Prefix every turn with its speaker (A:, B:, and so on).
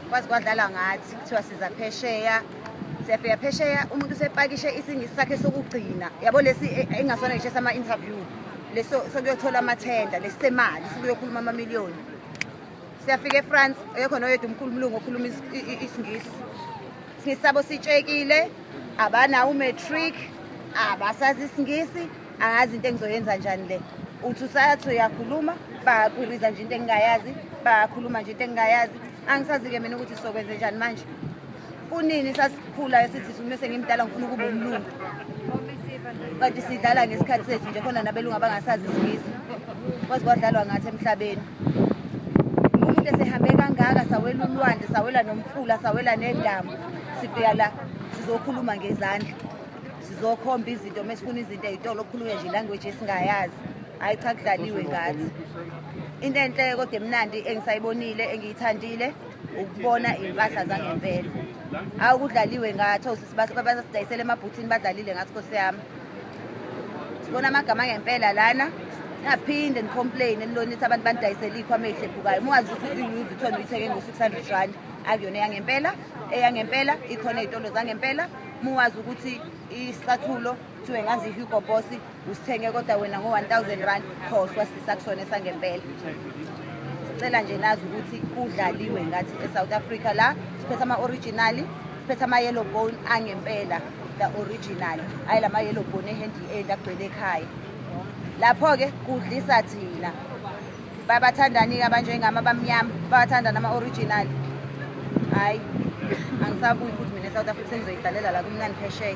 A: kwazi kwadlala ngathi kuthiwa siza phesheya. Siyafika phesheya umuntu usepakishe isingisi sakhe sokugcina. Yabo lesi engasona ngisho sama interview. Leso sokuyothola amathenda lesemali sokuyokhuluma amamiliyoni. Siyafika eFrance ekhona oyedwa umkhulumlungu okhuluma isingisi. Singisabo sitshekile abanawo matric abasazi isingisi angazi into engizoyenza njani le. Uthi usathi uyakhuluma bayakhwiriza nje into engingayazi bayakhuluma nje into engingayazi angisazi ke mina ukuthi sizokwenza njani manje. Kunini sasikhula sithi sumese ngimdala ngifuna ukuba umlungu. Kanti sidlala ngesikhathi sethu nje khona nabelungu abangasazi isingisi. Kwazi kwadlalwa ngathi emhlabeni. Umuntu esehambe kangaka sawela ulwandle sawela nomfula sawela nedamu sifika la sizokhuluma ngezandla. Sizokhomba izinto mesifuna izinto ezitolo okukhulunywa nje language esingayazi. Hayi cha kudlaliwe ngathi. Into enhle kodwa emnandi engisayibonile engiyithandile ukubona impahla zangempela. Awukudlaliwe ngathi basidayisela emabhuthini badlalile ngathi Nkosi yami. Sibona amagama ngempela lana. Naphinde nicomplain enilonithi abantu bandayisela ikhwama ehlephukayo. Ungazi ukuthi Louis Vuitton uyithenge ngo600 rand. Akuyona yangempela, eyangempela ikhona izitolo zangempela. Muwazi ukuthi isicathulo kuthiwe ngazi Hugo Boss usithenge kodwa wena ngo1000 rand khohlwa sisakusona esangempela. Sicela nje nazi ukuthi kudlaliwe ngathi eSouth Africa la siphethe ama original, siphethe ama yellow bone angempela, the original. Hayi lama yellow bone ehandi agcwele ekhaya. Lapho ke kudlisa thina. Babathandani abanjengama bamnyama, bathanda nama original. Hayi angisabuyi futhi mina eSouth Africa sengizoyidalela la kumnandi phesheya.